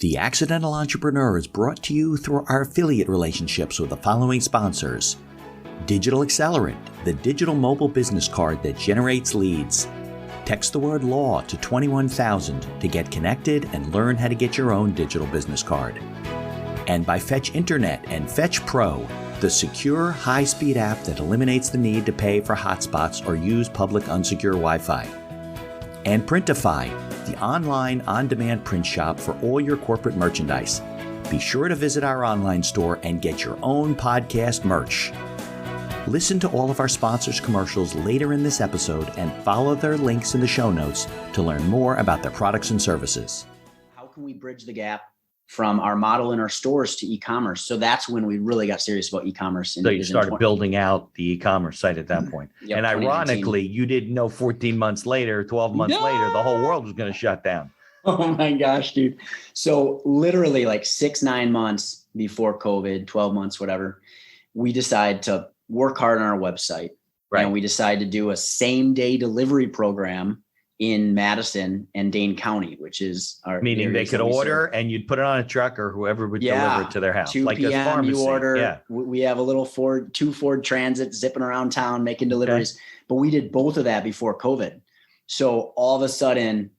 The Accidental Entrepreneur is brought to you through our affiliate relationships with the following sponsors. Digital Accelerant, the digital mobile business card that generates leads. Text the word law to 21,000 to get connected and learn how to get your own digital business card. And by Fetch Internet and Fetch Pro, the secure, high-speed app that eliminates the need to pay for hotspots or use public unsecure Wi-Fi. And Printify, the online, on-demand print shop for all your corporate merchandise. Be sure to visit our online store and get your own podcast merch. Listen to all of our sponsors' commercials later in this episode and follow their links in the show notes to learn more about their products and services. How can we bridge the gap from our model in our stores to e-commerce? So that's when we really got serious about e-commerce. So you started building out the e-commerce site at that point. Yep, and ironically, you didn't know 14 months later, 12 months later, the whole world was going to shut down. Oh my gosh, dude. So literally like 6-9 months before COVID, 12 months, whatever, we decided to work hard on our website. Right. And we decided to do a same day delivery program in Madison and Dane County, which is our meaning they could order and you'd put it on a truck or whoever would deliver it to their house. 2 like p.m. a pharmacy. You order. Yeah. We have a little two Ford Transit zipping around town making deliveries. Okay. But we did both of that before COVID. So all of a sudden,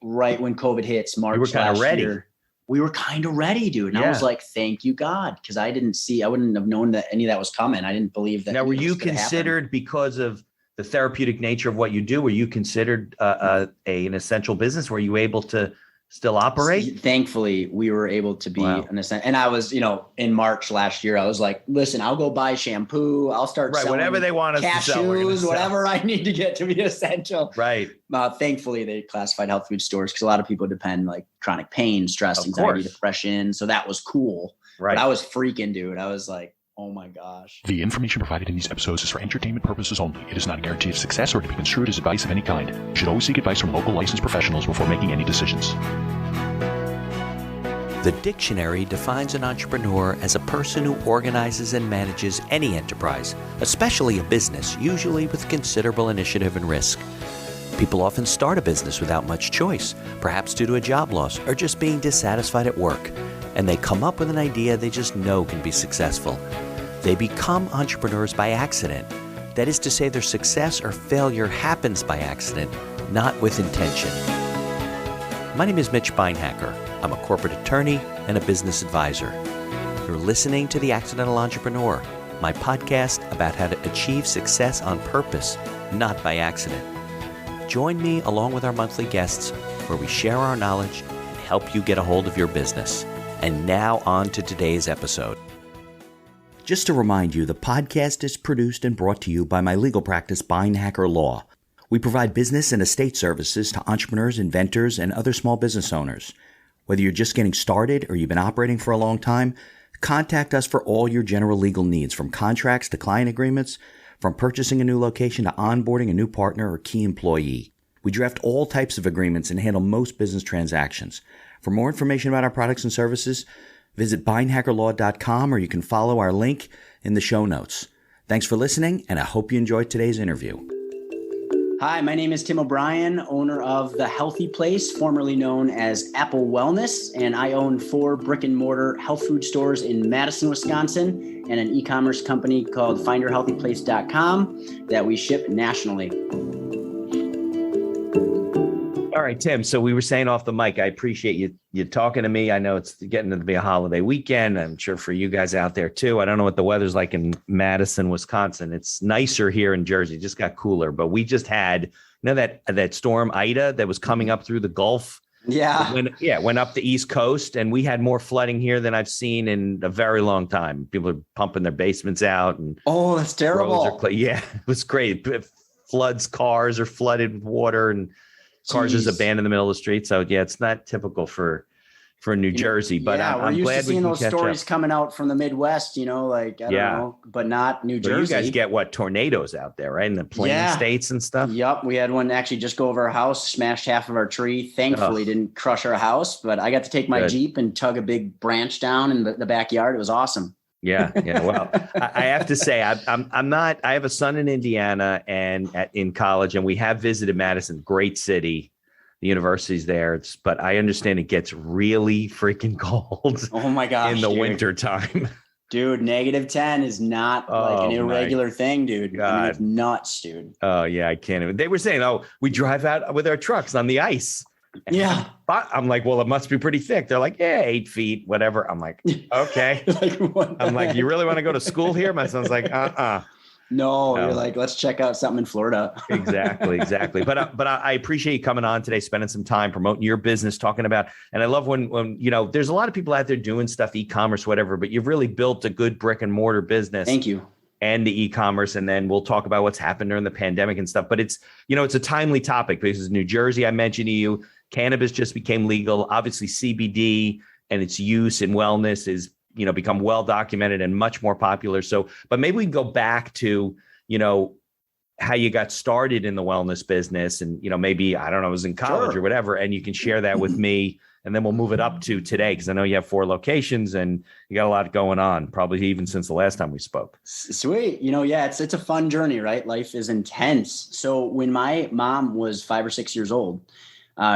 right when COVID hits, March last year, we were kind of ready, dude. And I was like, thank you, God. Because I wouldn't have known that any of that was coming. I didn't believe that. Now, were you considered because of the therapeutic nature of what you do? Were you considered an essential business? Were you able to still operate? Thankfully, we were able to be an essential. And I was, in March last year, I was like, listen, I'll go buy shampoo. I'll start selling whatever they want us to sell. Cashews, whatever I need to get to be essential. Right. Thankfully, they classified health food stores because a lot of people depend like chronic pain, stress, anxiety, depression. So that was cool. Right. But I was freaking, dude. I was like, oh my gosh. The information provided in these episodes is for entertainment purposes only. It is not a guarantee of success or to be construed as advice of any kind. You should always seek advice from local licensed professionals before making any decisions. The dictionary defines an entrepreneur as a person who organizes and manages any enterprise, especially a business, usually with considerable initiative and risk. People often start a business without much choice, perhaps due to a job loss or just being dissatisfied at work, and they come up with an idea they just know can be successful. They become entrepreneurs by accident. That is to say, their success or failure happens by accident, not with intention. My name is Mitch Beinhacker. I'm a corporate attorney and a business advisor. You're listening to The Accidental Entrepreneur, my podcast about how to achieve success on purpose, not by accident. Join me along with our monthly guests where we share our knowledge and help you get a hold of your business. And now on to today's episode. Just to remind you, the podcast is produced and brought to you by my legal practice, Beinhacker Law. We provide business and estate services to entrepreneurs, inventors, and other small business owners. Whether you're just getting started or you've been operating for a long time, contact us for all your general legal needs, from contracts to client agreements, from purchasing a new location to onboarding a new partner or key employee. We draft all types of agreements and handle most business transactions. For more information about our products and services, visit beinhackerlaw.com or you can follow our link in the show notes. Thanks for listening, and I hope you enjoyed today's interview. Hi, my name is Tim O'Brien, owner of The Healthy Place, formerly known as Apple Wellness, and I own 4 brick-and-mortar health food stores in Madison, Wisconsin, and an e-commerce company called FindYourHealthyPlace.com that we ship nationally. All right, Tim. So we were saying off the mic, I appreciate you talking to me. I know it's getting to be a holiday weekend. I'm sure for you guys out there too. I don't know what the weather's like in Madison, Wisconsin. It's nicer here in Jersey. It just got cooler, but we just had, that storm Ida that was coming up through the Gulf. Yeah. Went up the East Coast, and we had more flooding here than I've seen in a very long time. People are pumping their basements out, and that's terrible. It was great. Floods, cars are flooded with water, and cars just abandoned in the middle of the street. So it's not typical for New Jersey, but I'm used glad to seeing those stories coming out from the Midwest, I don't know, but not New Jersey. You guys get tornadoes out there, right? In the Plain States and stuff. Yep. We had one actually just go over our house, smashed half of our tree. Thankfully didn't crush our house, but I got to take my Jeep and tug a big branch down in the backyard. It was awesome. Yeah. Well, I have to say, I have a son in Indiana and in college, and we have visited Madison, great city. the university's there. But I understand it gets really freaking cold. Oh my gosh, in the winter time. Dude, -10 is not like an irregular thing, dude. God. I mean, it's nuts, dude. Oh yeah, I can't even. They were saying, "Oh, we drive out with our trucks on the ice." Yeah. But I'm like, well, it must be pretty thick. They're like, yeah, 8 feet, whatever. I'm like, okay. I'm like, you really want to go to school here? My son's like, No, you're like, let's check out something in Florida. Exactly. But I appreciate you coming on today, spending some time promoting your business, talking about, and I love when, you know, there's a lot of people out there doing stuff, e-commerce, whatever, but you've really built a good brick and mortar business. Thank you. And the e-commerce. And then we'll talk about what's happened during the pandemic and stuff. But it's, you know, it's a timely topic because New Jersey, I mentioned to you, cannabis just became legal. Obviously CBD and its use in wellness is, you know, become well documented and much more popular. So, but maybe we can go back to, you know, how you got started in the wellness business and, you know, maybe, I don't know, I was in college or whatever, and you can share that with me. And then we'll move it up to today, because I know you have 4 locations and you got a lot going on, probably even since the last time we spoke. Sweet. You know, yeah, it's a fun journey, right? Life is intense. So when my mom was 5 or 6 years old,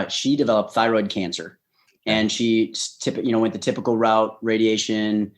she developed thyroid cancer, and she went the typical route, radiation,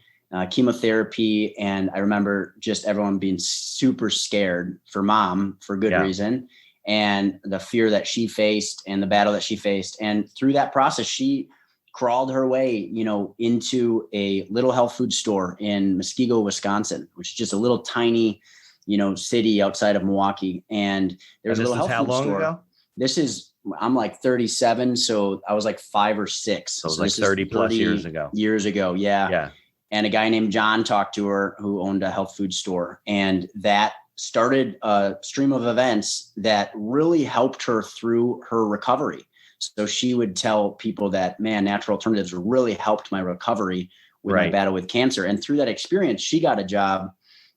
chemotherapy. And I remember just everyone being super scared for mom for good reason. And the fear that she faced and the battle that she faced. And through that process, she crawled her way, you know, into a little health food store in Muskego, Wisconsin, which is just a little tiny, you know, city outside of Milwaukee. And there's a little health food store. Ago? This is, I'm like 37. So I was like 5 or 6. So it was like 30 plus years ago. Yeah. Yeah. And a guy named John talked to her who owned a health food store. And that started a stream of events that really helped her through her recovery. So she would tell people that, man, natural alternatives really helped my recovery with my battle with cancer. And through that experience, she got a job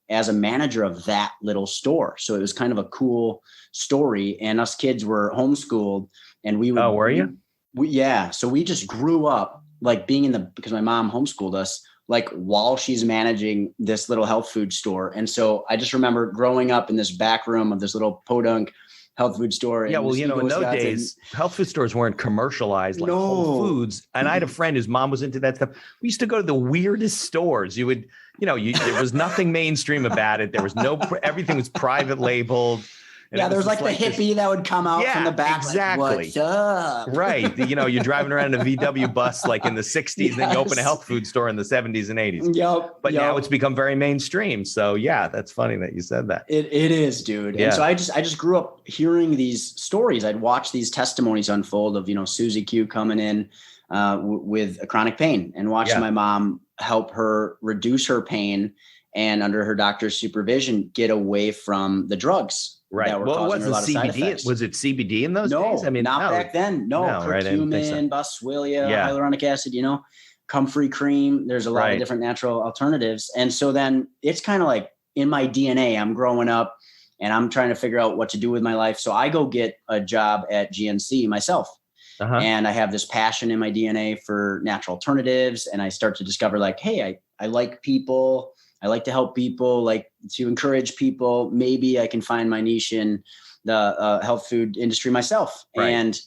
as a manager of that little store. So it was kind of a cool story. And us kids were homeschooled, and we would. Oh, were you? Yeah. So we just grew up like being because my mom homeschooled us, like while she's managing this little health food store. And so I just remember growing up in this back room of this little podunk health food store. Yeah. Well, you know, in those days, health food stores weren't commercialized like Whole Foods. And I had a friend whose mom was into that stuff. We used to go to the weirdest stores. You would, you know, there was nothing mainstream about it. There was everything was private labeled. And there was like the hippie that would come out from the back. Exactly. Like, what's up? Right. You know, you're driving around in a VW bus like in the 60s, and then you open a health food store in the 70s and 80s. Yep. But now it's become very mainstream. So yeah, that's funny that you said that. It is, dude. Yeah. And so I just grew up hearing these stories. I'd watch these testimonies unfold of, you know, Susie Q coming in with a chronic pain, and watching my mom help her reduce her pain, and under her doctor's supervision, get away from the drugs. Right. That were causing her a lot of side effects. Was it CBD in those days? I mean, not back then. No, curcumin, boswellia, hyaluronic acid, you know, comfrey cream. There's a lot of different natural alternatives. And so then it's kind of like in my DNA, I'm growing up and I'm trying to figure out what to do with my life. So I go get a job at GNC myself. And I have this passion in my DNA for natural alternatives. And I start to discover like, hey, I like people. I like to help people, like to encourage people. Maybe I can find my niche in the health food industry myself. Right. And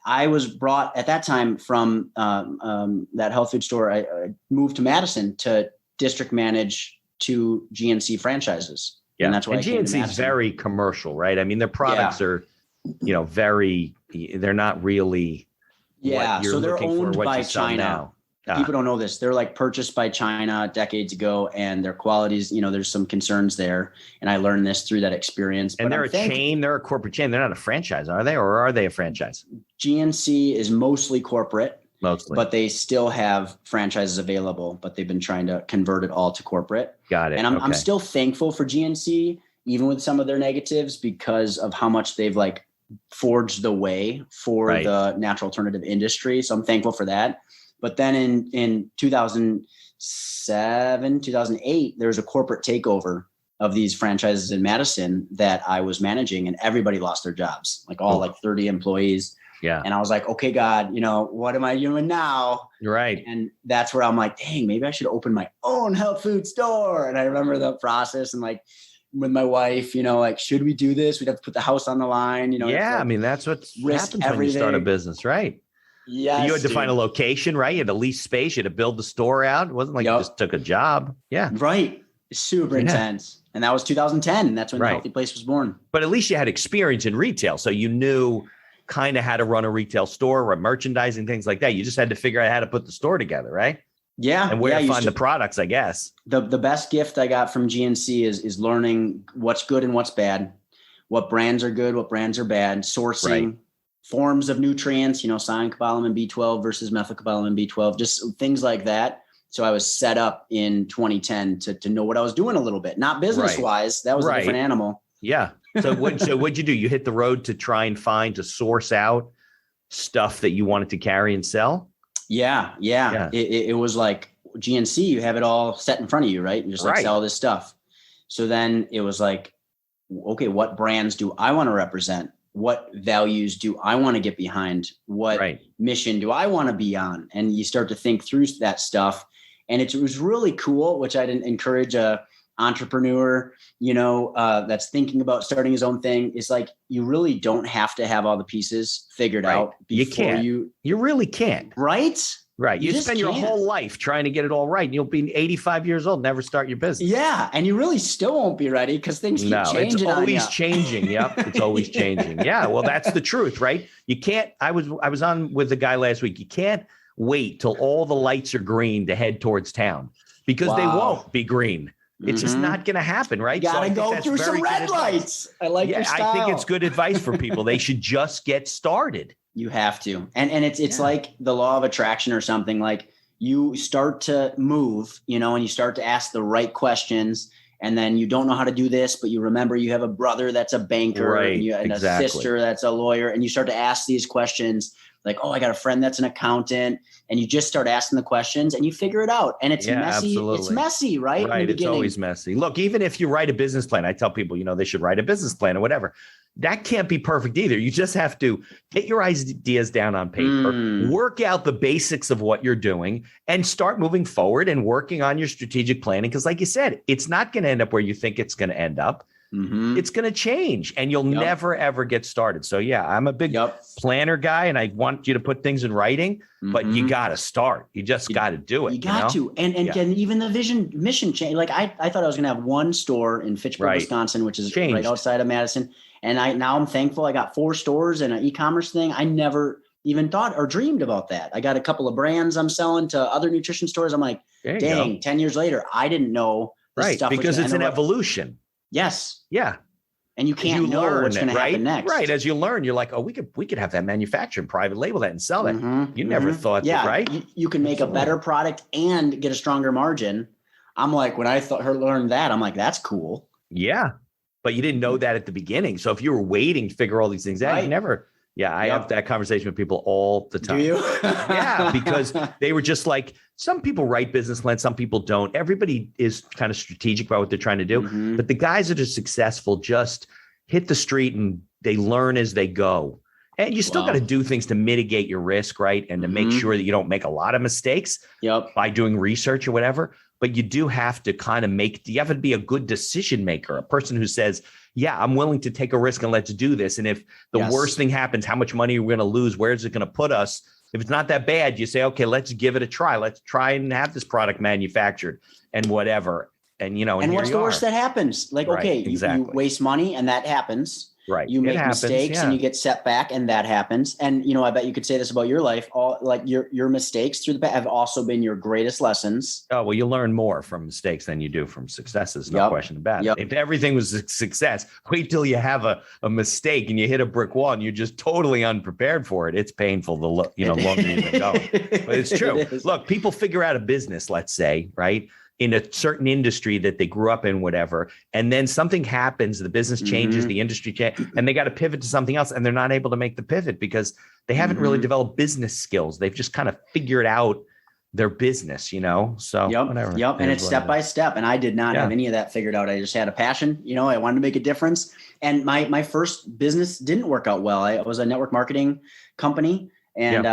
I was brought at that time from that health food store. I moved to Madison to district manage 2 GNC franchises. Yeah. And that's why GNC is very commercial, right? I mean, their products are, you know, they're not really. Yeah. So they're owned by China. Now. People don't know this. They're like purchased by China decades ago, and their qualities, you know, there's some concerns there. And I learned this through that experience. And they're a chain. They're a corporate chain. They're not a franchise, are they? Or are they a franchise? GNC is mostly corporate. Mostly. But they still have franchises available, but they've been trying to convert it all to corporate. Got it. And I'm still thankful for GNC, even with some of their negatives, because of how much they've like forged the way for the natural alternative industry. So I'm thankful for that. But then in 2007, 2008, there was a corporate takeover of these franchises in Madison that I was managing, and everybody lost their jobs, like all like 30 employees. Yeah. And I was like, okay, God, you know, what am I doing now? Right. And that's where I'm like, dang, maybe I should open my own health food store. And I remember the process and like with my wife, like, should we do this? We'd have to put the house on the line, Yeah. I mean, that's what happens when you start a business, right? Yes, you had to find a location, right? You had to lease space. You had to build the store out. It wasn't like you just took a job. Yeah. Right. Super intense. And that was 2010. That's when the Healthy Place was born. But at least you had experience in retail. So you knew kind of how to run a retail store or merchandising, things like that. You just had to figure out how to put the store together, right? Yeah. And where to find the products, I guess. The best gift I got from GNC is learning what's good and what's bad, what brands are good, what brands are bad, sourcing, forms of nutrients, cyanocobalamin B12 versus methylcobalamin B12, just things like that. So I was set up in 2010 to know what I was doing a little bit, not business wise. That was a different animal. Yeah. So what'd you do? You hit the road to try and to source out stuff that you wanted to carry and sell? Yeah. It was like GNC, you have it all set in front of you, right? And just sell this stuff. So then it was like, okay, what brands do I want to represent? What values do I want to get behind? What mission do I want to be on? And you start to think through that stuff. And it was really cool, which I'd encourage a entrepreneur, that's thinking about starting his own thing. Is like, you really don't have to have all the pieces figured out before you really can't. Right? Right. You spend your whole life trying to get it all right. And you'll be 85 years old, never start your business. Yeah. And you really still won't be ready because things keep changing. It's always changing. Yep. It's always changing. Yeah. Well, that's the truth, right? You can't, I was on with a guy last week. You can't wait till all the lights are green to head towards town because they won't be green. It's just not going to happen, right? You gotta go through some red lights. I like your style. I think it's good advice for people. They should just get started. You have to. And it's like the law of attraction or something. Like, you start to move, and you start to ask the right questions, and then you don't know how to do this, but you remember you have a brother that's a banker and a sister that's a lawyer, and you start to ask these questions like, oh, I got a friend that's an accountant, and you just start asking the questions and you figure it out. And it's messy. Absolutely. It's messy, right? Right. It's always messy. Look, even if you write a business plan, I tell people, they should write a business plan or whatever. That can't be perfect either. You just have to get your ideas down on paper, work out the basics of what you're doing, and start moving forward and working on your strategic planning. Because like you said, it's not going to end up where you think it's going to end up. It's going to change and you'll never, ever get started. So yeah, I'm a big planner guy and I want you to put things in writing, but you got to start. You just got to do it. You got to. And even the mission change. Like I thought I was going to have one store in Fitchburg, Wisconsin, which is right outside of Madison. And now I'm thankful I got 4 stores and an e-commerce thing. I never even thought or dreamed about that. I got a couple of brands I'm selling to other nutrition stores. I'm like, dang, 10 years later, I didn't know this stuff. Because it's an evolution. Yes. Yeah. And you can't know what's going to happen next. Right. As you learn, you're like, oh, we could have that manufactured and private label that and sell that. You never thought that, right? You can make a better product and get a stronger margin. I'm like, when I learned that, I'm like, that's cool. Yeah. But you didn't know that at the beginning. So if you were waiting to figure all these things out, you never. Yeah, I have that conversation with people all the time. Do you? Yeah, because they were just like, some people write business plans, some people don't. Everybody is kind of strategic about what they're trying to do. But the guys that are successful just hit the street and they learn as they go. And you still got to do things to mitigate your risk, right? And to make sure that you don't make a lot of mistakes by doing research or whatever. But you do have to kind of you have to be a good decision maker, a person who says, yeah, I'm willing to take a risk and let's do this. And if the worst thing happens, how much money are we going to lose? Where is it going to put us? If it's not that bad, you say, okay, let's give it a try. Let's try and have this product manufactured and whatever. And, and what's the worst that happens? Like, you waste money and that happens. Right. You make mistakes and you get set back and that happens. And, I bet you could say this about your life. All like your mistakes through the past have also been your greatest lessons. Oh, well, you learn more from mistakes than you do from successes. No question about it. If everything was a success, wait till you have a mistake and you hit a brick wall and you're just totally unprepared for it. It's painful the longer you've been going. But it's true. Look, people figure out a business, let's say, right, in a certain industry that they grew up in, whatever. And then something happens, the business changes, the industry changes, and they got to pivot to something else. And they're not able to make the pivot because they haven't really developed business skills. They've just kind of figured out their business, So whatever. And it's step by step. And I did not have any of that figured out. I just had a passion, I wanted to make a difference. And my first business didn't work out well. I was a network marketing company and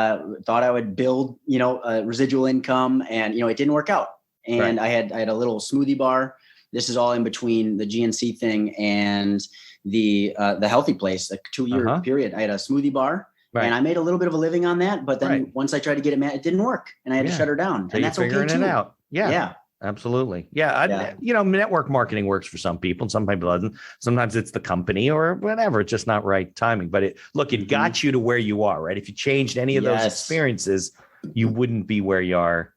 thought I would build, a residual income and, it didn't work out. And I had a little smoothie bar This is all in between the GNC thing and the healthy place, like 2-year period. I had a smoothie bar. Right. And I made a little bit of a living on that, but then once I tried to get it didn't work, and I had to shut her down. So and that's okay too. It out. Yeah. Absolutely. Network marketing works for some people and some people doesn't. Sometimes it's the company or whatever. It's just not right timing. But it got you to where you are, right? If you changed any of those experiences, you wouldn't be where you are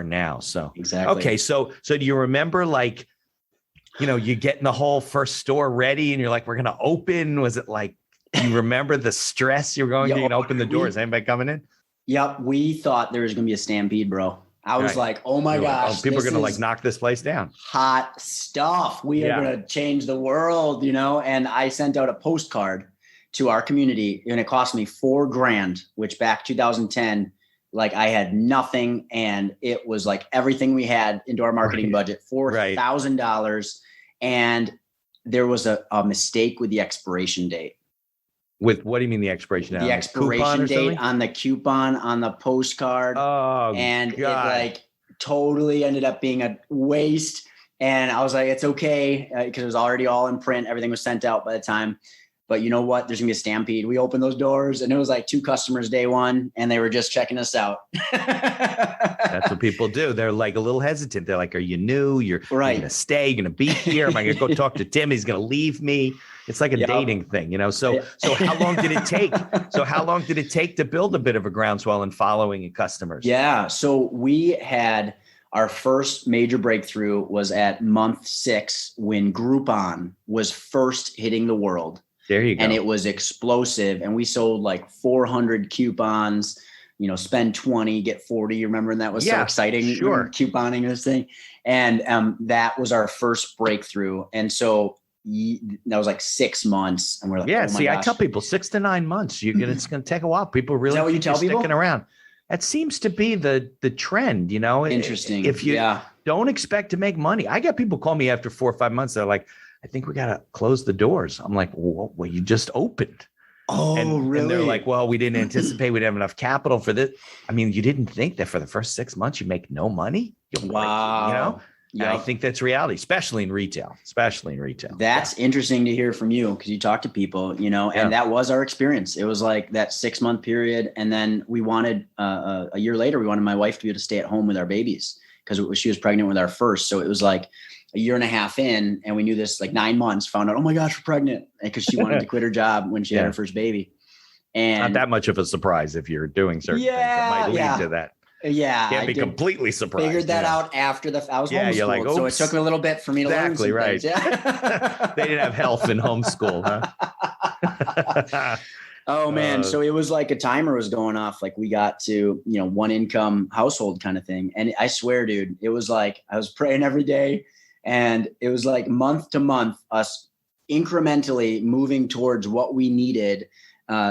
now. So exactly. Okay. So do you remember, like, you getting the whole first store ready and you're like, we're going to open? Was it like, do you remember the stress you were going to open the doors? Anybody coming in? Yep. We thought there was going to be a stampede, bro. I was like, oh my gosh. People are going to like knock this place down. Hot stuff. We are going to change the world, and I sent out a postcard to our community, and it cost me $4,000, which back 2010, like I had nothing. And it was like everything we had into our marketing budget, $4,000. And there was a mistake with the expiration date. With what do you mean the expiration date? The expiration date on the coupon on the postcard. Oh, and God. It like totally ended up being a waste. And I was like, it's okay, because it was already all in print. Everything was sent out by the time. But you know what? There's gonna be a stampede. We opened those doors, and it was like 2 customers day one, and they were just checking us out. That's what people do. They're like a little hesitant. They're like, "Are you new? You're gonna stay? You're gonna be here? Am I gonna go talk to Tim? He's gonna leave me." It's like a dating thing, So how long did it take? To build a bit of a groundswell and following and customers? Yeah. So we had our first major breakthrough was at month 6 when Groupon was first hitting the world. There you go. And it was explosive. And we sold like 400 coupons, spend 20, get 40. Remember, and that was so exciting. Sure. Couponing this thing. And that was our first breakthrough. And so that was like 6 months. And we're like, gosh. I tell people 6 to 9 months. It's going to take a while. People really is that what you tell people? Sticking around. That seems to be the trend, Interesting. If you don't expect to make money. I get people call me after 4 or 5 months. They're like, I think we got to close the doors. I'm like, well, you just opened. Oh, really? And they're like, well, we didn't anticipate we'd have enough capital for this. I mean, you didn't think that for the first 6 months you make no money? Wow. And I think that's reality, especially in retail. That's interesting to hear from you, because you talk to people, and that was our experience. It was like that 6-month period. And then we wanted a year later, we wanted my wife to be able to stay at home with our babies because she was pregnant with our first. So it was like a year and a half in, and we knew this like 9 months, found out, oh my gosh, we're pregnant, because she wanted to quit her job when she had her first baby. And not that much of a surprise if you're doing certain things that might lead to that. Yeah, can't be completely surprised. Figured that out after I was homeschooled, like, so it took me a little bit for me to learn some things. Yeah. They didn't have health in homeschool, huh? Oh man, so it was like a timer was going off. Like we got to 1 income household kind of thing, and I swear, dude, it was like I was praying every day, and it was like month to month, us incrementally moving towards what we needed.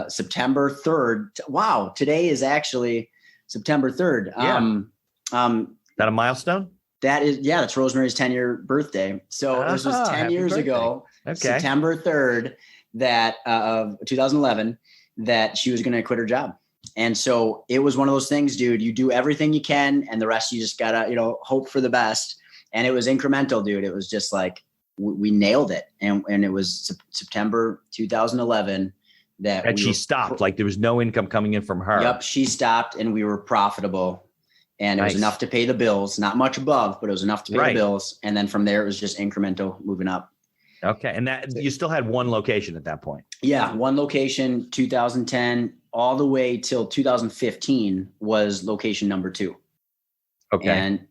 September 3rd. Wow, today is actually September 3rd. That a milestone? That is, that's Rosemary's 10-year birthday. So this was 10 years ago, September 3rd, that of 2011, that she was going to quit her job. And so it was one of those things, dude, you do everything you can, and the rest you just gotta, hope for the best. And it was incremental, dude. It was just like, we nailed it. And it was September 2011 that she stopped. Like there was no income coming in from her. Yep. She stopped, and we were profitable, and it was enough to pay the bills, not much above, but it was enough to pay the bills. And then from there, it was just incremental moving up. Okay. And that you still had one location at that point. Yeah. One location, 2010, all the way till 2015 was location number 2. Okay. And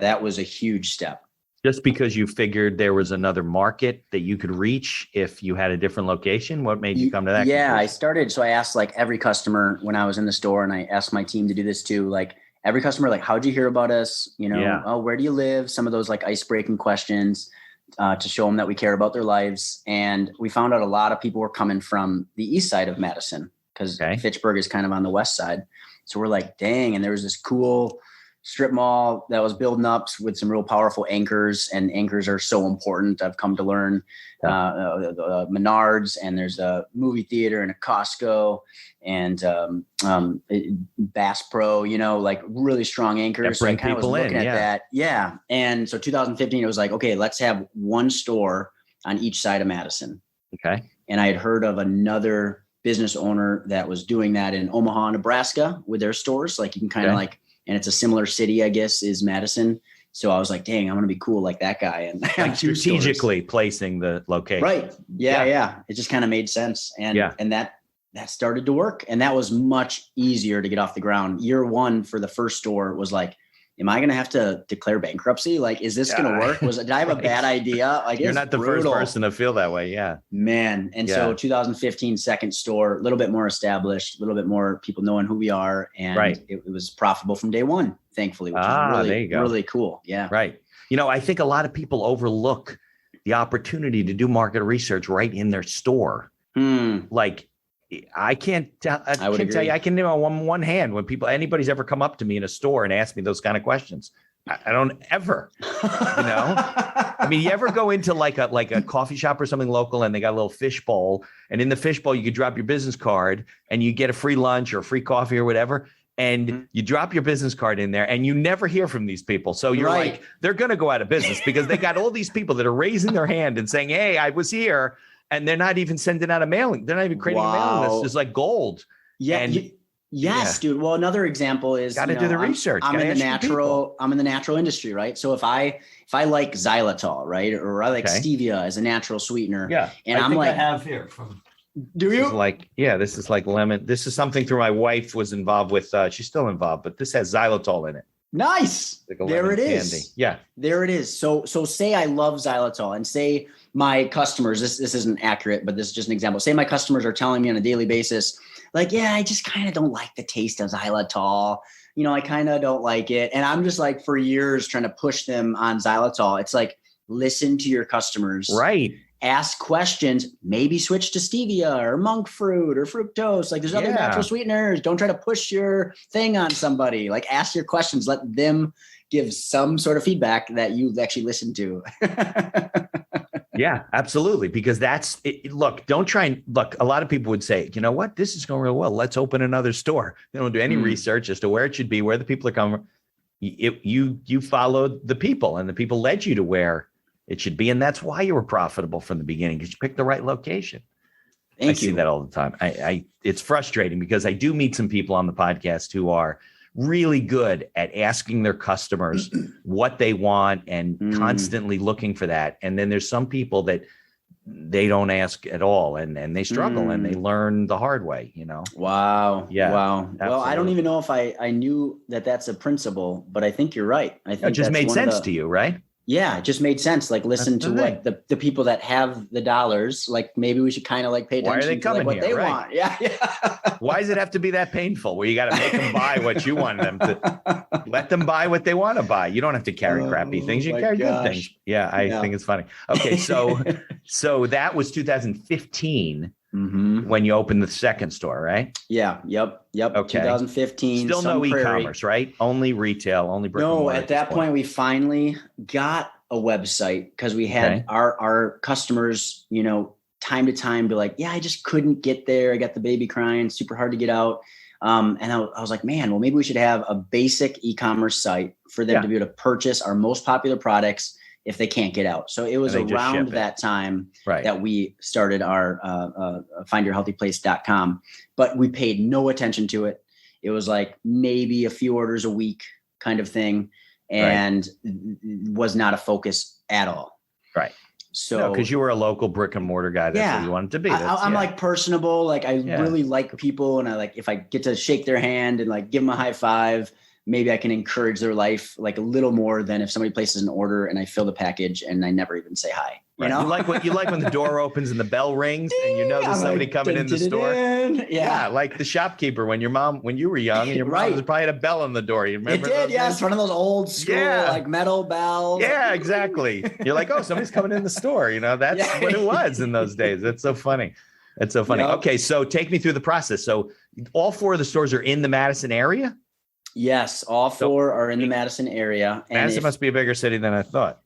that was a huge step. Just because you figured there was another market that you could reach if you had a different location? What made you come to that? Yeah, so I asked like every customer when I was in the store, and I asked my team to do this too. Like every customer, like, how'd you hear about us? Oh, where do you live? Some of those like ice-breaking questions to show them that we care about their lives. And we found out a lot of people were coming from the east side of Madison, because Fitchburg is kind of on the west side. So we're like, dang. And there was this cool strip mall that was building up with some real powerful anchors, and anchors are so important. I've come to learn. Menards, and there's a movie theater and a Costco and Bass Pro, like really strong anchors. Bring so I people was looking at that. Yeah. And so 2015, it was like, okay, let's have one store on each side of Madison. Okay. And I had heard of another business owner that was doing that in Omaha, Nebraska with their stores. Like you can kind of and it's a similar city, I guess, is Madison. So I was like, dang, I'm going to be cool like that guy. And like strategically placing the location. Right. Yeah. It just kind of made sense. And that started to work. And that was much easier to get off the ground. Year one for the first store was like, am I going to have to declare bankruptcy? Like, is this going to work? Did I have a bad idea? Like, you're not the first person to feel that way. Yeah, man. And so 2015, second store, a little bit more established, a little bit more people knowing who we are. And it was profitable from day one, thankfully, which is really cool. Yeah. Right. I think a lot of people overlook the opportunity to do market research right in their store. Like, I can't tell you, I can name on one hand when anybody's ever come up to me in a store and ask me those kind of questions. I don't ever, I mean, you ever go into like a coffee shop or something local and they got a little fish bowl, and in the fish bowl, you could drop your business card and you get a free lunch or free coffee or whatever. And you drop your business card in there and you never hear from these people. So you're like, they're going to go out of business because they got all these people that are raising their hand and saying, hey, I was here. And they're not even sending out a mailing. They're not even creating a mailing list. It's like gold. Yeah. Dude. Well, another example is got to do the research. I'm in the natural industry, right? So if I like xylitol, right, or I like stevia as a natural sweetener, and I have here from. Do you this is like lemon. This is something through my wife was involved with. She's still involved, but this has xylitol in it. Nice. Like there it is. Candy. Yeah. There it is. So say I love xylitol, and say my customers, this isn't accurate, but this is just an example. Say my customers are telling me on a daily basis, like, yeah, I just kind of don't like the taste of xylitol. I kind of don't like it. And I'm just like for years trying to push them on xylitol. It's like, listen to your customers. Right. Ask questions, maybe switch to stevia or monk fruit or fructose. Like there's other natural sweeteners. Don't try to push your thing on somebody. Like ask your questions, let them give some sort of feedback that you actually listen to. Yeah, absolutely. Because that's it. Look, don't try and look. A lot of people would say, you know what, this is going real well. Let's open another store. They don't do any research as to where it should be, where the people are coming from. You followed the people, and the people led you to where it should be. And that's why you were profitable from the beginning, because you picked the right location. I see that all the time. It's frustrating because I do meet some people on the podcast who are really good at asking their customers what they want and constantly looking for that. And then there's some people that they don't ask at all, and they struggle and they learn the hard way, Wow. Yeah. Wow. Absolutely. Well, I don't even know if I knew that that's a principle, but I think you're right. I think it just made sense to you, right? Yeah, it just made sense. Like listen to what the people that have the dollars, like maybe we should kind of like pay attention to like what they want. Yeah. Why does it have to be that painful where you got to make them buy what you want them to? Let them buy what they want to buy. You don't have to carry crappy things. You carry good things. Yeah, I think it's funny. Okay, so that was 2015 when you opened the second store, right? Yeah. Yep. Okay. 2015. Still no e-commerce, right? Only retail, only brick and mortar. No, at that point we finally got a website because we had our customers, time to time be like, yeah, I just couldn't get there. I got the baby crying, super hard to get out. And I was like, man, well, maybe we should have a basic e-commerce site for them to be able to purchase our most popular products if they can't get out. So it was around that time that we started our findyourhealthyplace.com, but we paid no attention to it. It was like maybe a few orders a week kind of thing, and was not a focus at all. Right. So because you were a local brick and mortar guy, that's what you wanted to be. I'm like personable. Like I really like people, and I like if I get to shake their hand and like give them a high five, maybe I can encourage their life like a little more than if somebody places an order and I fill the package and I never even say hi. You know? You like when the door opens and the bell rings and you know there's somebody coming in the store. Yeah, like the shopkeeper when you were young and your mom was probably had a bell on the door. You remember? It did, yes. One of those old school like metal bells. Yeah, exactly. You're like, oh, somebody's coming in the store. That's what it was in those days. That's so funny. That's so funny. Yep. Okay, so take me through the process. So all four of the stores are in the Madison area? Yes, all four are in the Madison area. And Madison must be a bigger city than I thought.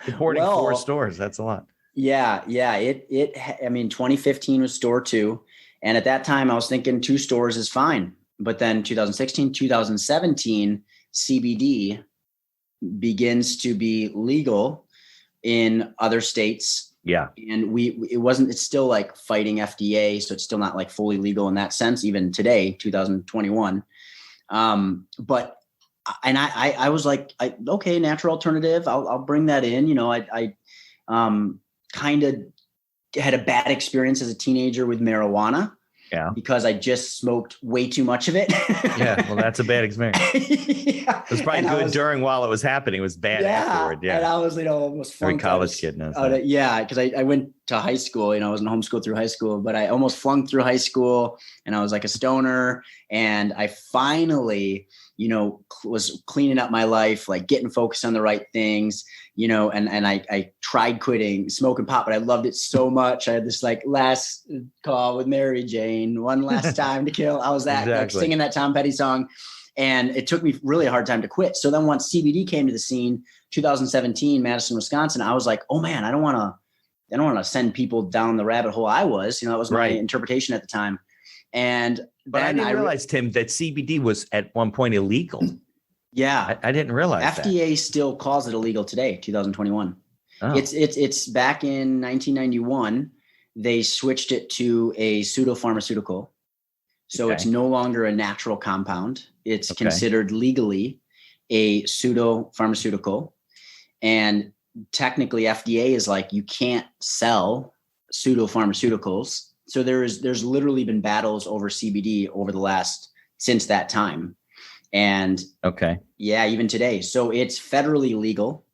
Supporting 4 stores, that's a lot. Yeah. I mean, 2015 was store 2. And at that time I was thinking 2 stores is fine. But then 2016, 2017, CBD begins to be legal in other states. Yeah. And it's still like fighting FDA. So it's still not like fully legal in that sense, even today, 2021. But I was like, okay, natural alternative. I'll bring that in. You know, I kind of had a bad experience as a teenager with marijuana. Yeah. Because I just smoked way too much of it. Yeah. Well, that's a bad experience. Yeah. It was probably good during while it was happening. It was bad afterward. Yeah. And I was, almost every college kid knows that. Yeah. Because I went to high school, I was in homeschool through high school, but I almost flunked through high school and I was like a stoner. And I finally, was cleaning up my life, like getting focused on the right things, and I tried quitting smoking pot, but I loved it so much. I had this like last call with Mary Jane, one last time to kill. I was like singing that Tom Petty song, and it took me really a hard time to quit. So then once CBD came to the scene, 2017, Madison, Wisconsin, I was like, oh man, I don't want to send people down the rabbit hole I was, that was my interpretation at the time. But I didn't realize, Tim, that CBD was at one point illegal. Yeah. I didn't realize FDA still calls it illegal today, 2021. Oh. It's back in 1991. They switched it to a pseudopharmaceutical. So it's no longer a natural compound. It's considered legally a pseudopharmaceutical. And technically FDA is like, you can't sell pseudopharmaceuticals. So there's literally been battles over CBD since that time. And even today. So it's federally legal,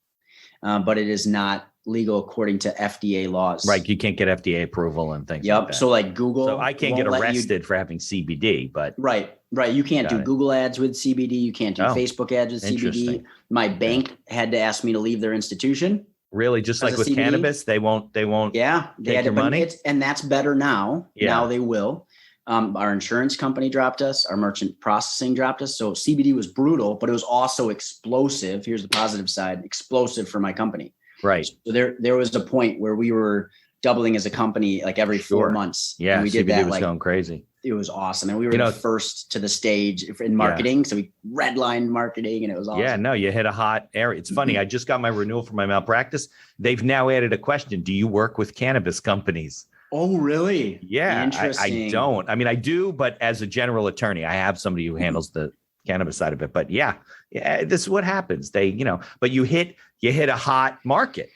but it is not legal according to FDA laws. Right. You can't get FDA approval and things like that. So like Google. So I can't get arrested for having CBD, but. Right. You can't do Google ads with CBD. You can't do Facebook ads with CBD. My bank had to ask me to leave their institution. Really? Just like with CBD? Cannabis, they won't. Yeah. They had your money. And that's better now. Yeah. Now they will. Our insurance company dropped us. Our merchant processing dropped us. So CBD was brutal, but it was also explosive. Here's the positive side: explosive for my company. Right. So there was a point where we were doubling as a company, like every 4 months. Yeah. And we did CBD that. Was going crazy. It was awesome. And we were the first to the stage in marketing. Yeah. So we redlined marketing and it was awesome. Yeah, no, you hit a hot area. It's funny. I just got my renewal for my malpractice. They've now added a question. Do you work with cannabis companies? Oh, really? Yeah, I don't. I mean, I do, but as a general attorney, I have somebody who handles the cannabis side of it. But yeah, this is what happens. They, but you hit a hot market.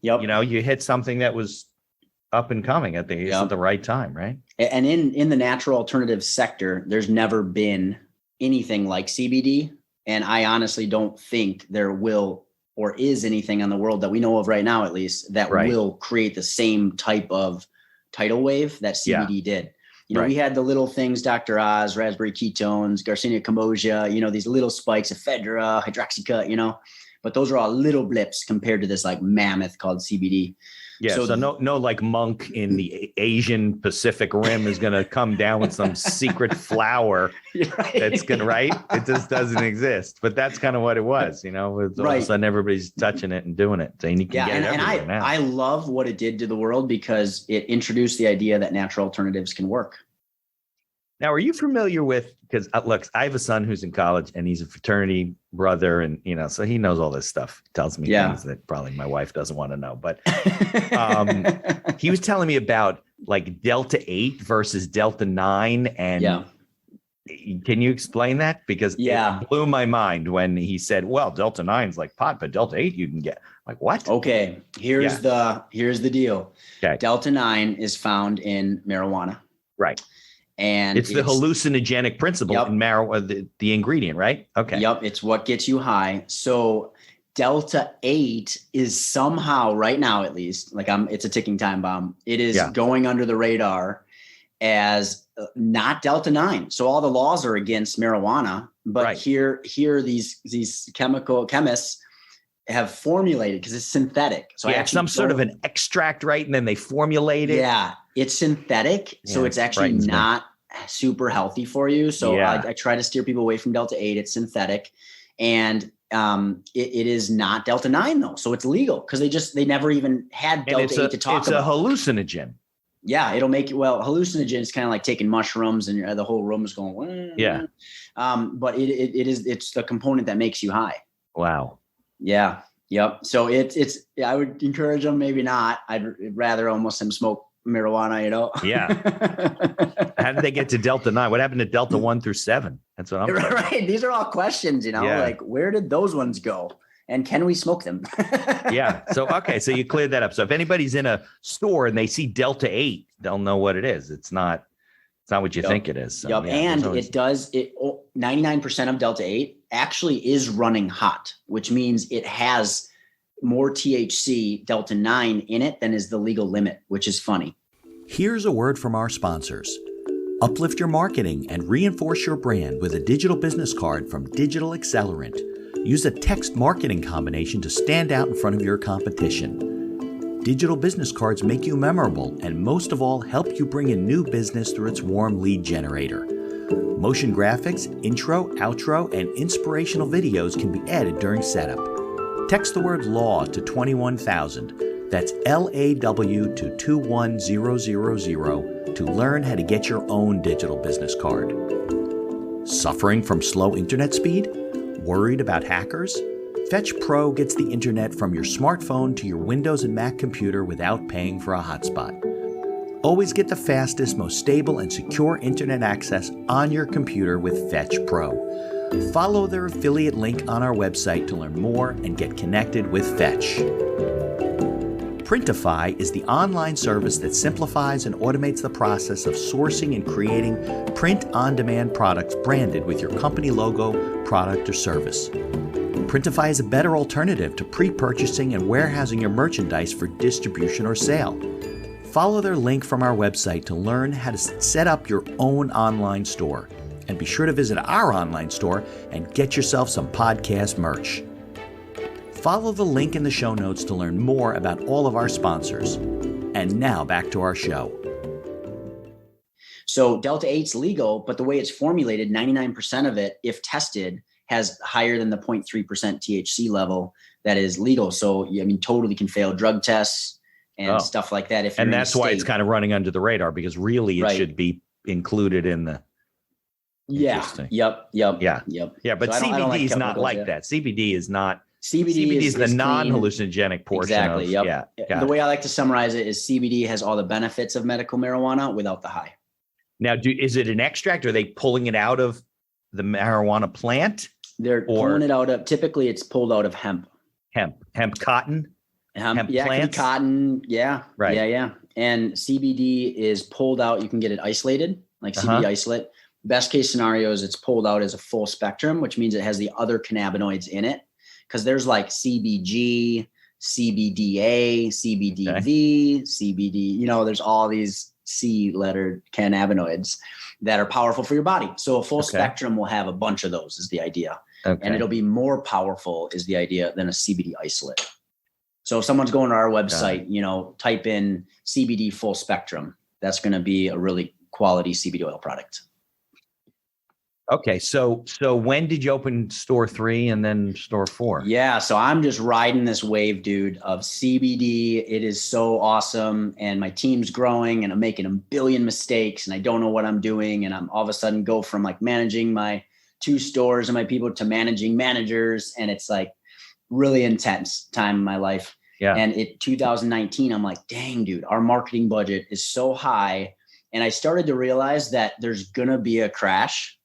Yep. You hit something that was up and coming at the right time, right? And in the natural alternative sector, there's never been anything like CBD. And I honestly don't think there will or is anything on the world that we know of right now, at least, that will create the same type of tidal wave that CBD did. We had the little things, Dr. Oz, raspberry ketones, Garcinia cambogia, these little spikes, ephedra, hydroxycut, but those are all little blips compared to this like mammoth called CBD. Yeah. So no like monk in the Asian Pacific Rim is going to come down with some secret flower. That's going to, it just doesn't exist, but that's kind of what it was, with all of a sudden everybody's touching it and doing it. So you can get it everywhere now. I love what it did to the world because it introduced the idea that natural alternatives can work. Now, are you familiar with, because look, I have a son who's in college and he's a fraternity brother and, so he knows all this stuff, tells me things that probably my wife doesn't want to know, but he was telling me about like Delta 8 versus Delta 9. And can you explain that? Because it blew my mind when he said, well, Delta 9 is like pot, but Delta 8 you can get. Like what? Okay. Here's the deal. Okay. Delta 9 is found in marijuana. Right. And it's the hallucinogenic principle in marijuana, the ingredient, right? Okay. Yep. It's what gets you high. So Delta 8 is somehow right now, at least, it's a ticking time bomb. It is going under the radar as not Delta 9. So all the laws are against marijuana, but here these chemists have formulated, because it's synthetic. So some sort of an extract, right? And then they formulate it. Yeah. It's synthetic. So it's actually not super healthy for you. So I try to steer people away from Delta 8. It's synthetic. And it is not Delta 9 though. So it's legal because they never even had Delta 8 to talk about. It's a hallucinogen. Yeah, it'll make you, hallucinogen is kind of like taking mushrooms and the whole room is going, yeah. But it's the component that makes you high. Wow. Yeah. Yep. So I would encourage them, maybe not. I'd rather almost them smoke marijuana, Yeah. How did they get to Delta 9? What happened to Delta 1 through 7? That's what I'm talking about. Right. These are all questions, like where did those ones go? And can we smoke them? Yeah. So, okay. So you cleared that up. So if anybody's in a store and they see Delta 8, they'll know what it is. It's not what you think it is. So, yep. And it does 99% of Delta 8 actually is running hot, which means it has more THC Delta 9 in it than is the legal limit, which is funny. Here's a word from our sponsors. Uplift your marketing and reinforce your brand with a digital business card from Digital Accelerant. Use a text marketing combination to stand out in front of your competition. Digital business cards make you memorable and most of all help you bring in new business through its warm lead generator. Motion graphics, intro, outro, and inspirational videos can be added during setup. Text the word LAW to 21,000. That's LAW to 21000 to learn how to get your own digital business card. Suffering from slow internet speed? Worried about hackers? Fetch Pro gets the internet from your smartphone to your Windows and Mac computer without paying for a hotspot. Always get the fastest, most stable, and secure internet access on your computer with Fetch Pro. Follow their affiliate link on our website to learn more and get connected with Fetch. Printify is the online service that simplifies and automates the process of sourcing and creating print-on-demand products branded with your company logo, product, or service. Printify is a better alternative to pre-purchasing and warehousing your merchandise for distribution or sale. Follow their link from our website to learn how to set up your own online store. And be sure to visit our online store and get yourself some podcast merch. Follow the link in the show notes to learn more about all of our sponsors. And now back to our show. So Delta 8's legal, but the way it's formulated, 99% of it, if tested, has higher than the 0.3% THC level that is legal. So, totally can fail drug tests and stuff like that. And that's why it's kind of running under the radar, because really it should be included in the. Yeah. Yep. Yeah. But so CBD is not like that. CBD is not. CBD is the non-hallucinogenic portion. Exactly. Yeah. The way I like to summarize it is CBD has all the benefits of medical marijuana without the high. Now, is it an extract? Are they pulling it out of the marijuana plant? They're pulling it out of. Typically, it's pulled out of hemp. Hemp cotton. Hemp plants. Cotton. Yeah. Right. Yeah. And CBD is pulled out. You can get it isolated, like CBD isolate. Best case scenario is it's pulled out as a full spectrum, which means it has the other cannabinoids in it. Because there's like CBG, CBDA, CBDV, CBD, there's all these C-lettered cannabinoids that are powerful for your body. So a full spectrum will have a bunch of those is the idea. Okay. And it'll be more powerful is the idea than a CBD isolate. So if someone's going to our website, type in CBD full spectrum, that's going to be a really quality CBD oil product. Okay. So when did you open store 3 and then store 4? Yeah. So I'm just riding this wave, dude, of CBD. It is so awesome. And my team's growing and I'm making a billion mistakes and I don't know what I'm doing. And I'm all of a sudden go from like managing my 2 stores and my people to managing managers. And it's like really intense time in my life. Yeah. And 2019, I'm like, dang, dude, our marketing budget is so high. And I started to realize that there's going to be a crash.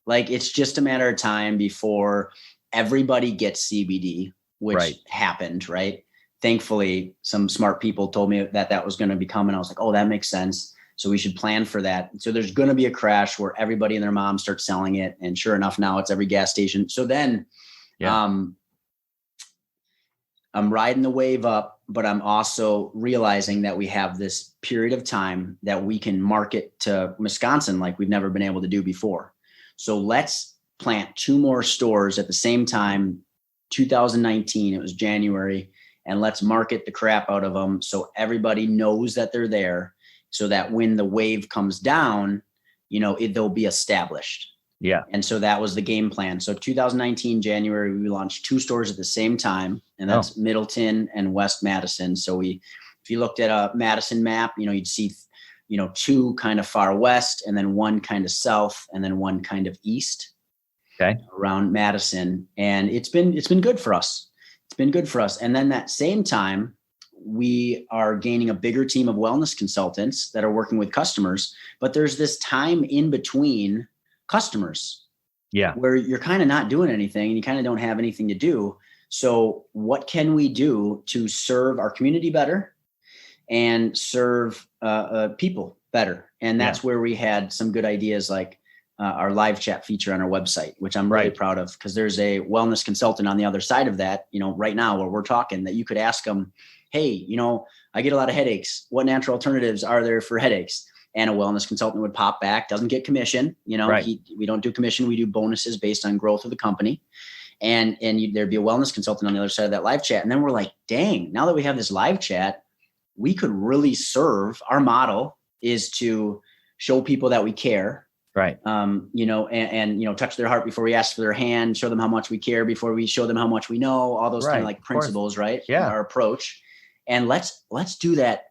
Like it's just a matter of time before everybody gets CBD, which happened, right? Thankfully, some smart people told me that was going to be coming. I was like, oh, that makes sense. So we should plan for that. So there's going to be a crash where everybody and their mom starts selling it. And sure enough, now it's every gas station. So then I'm riding the wave up, but I'm also realizing that we have this period of time that we can market to Wisconsin like we've never been able to do before. So let's plant 2 more stores at the same time, 2019, it was January, and let's market the crap out of them so everybody knows that they're there so that when the wave comes down, they'll be established. Yeah. And so that was the game plan. So 2019, January, we launched 2 stores at the same time, and that's Middleton and West Madison. So if you looked at a Madison map, you'd see, 2 kind of far west, and then 1 kind of south, and then 1 kind of east. Okay. Around Madison. And it's been good for us. It's been good for us. And then that same time, we are gaining a bigger team of wellness consultants that are working with customers, but there's this time in between customers where you're kind of not doing anything and you kind of don't have anything to do. So what can we do to serve our community better and serve people better? And that's where we had some good ideas, like our live chat feature on our website, which I'm really proud of, because there's a wellness consultant on the other side of that, right now where we're talking, that you could ask them, hey, I get a lot of headaches. What natural alternatives are there for headaches? And a wellness consultant would pop back, doesn't get commission. We don't do commission. We do bonuses based on growth of the company. And there'd be a wellness consultant on the other side of that live chat. And then we're like, dang, now that we have this live chat, we could really serve. Our model is to show people that we care. Right. And touch their heart before we ask for their hand, show them how much we care before we show them how much we know, all those kind of like principles, right? Yeah. Our approach. And let's do that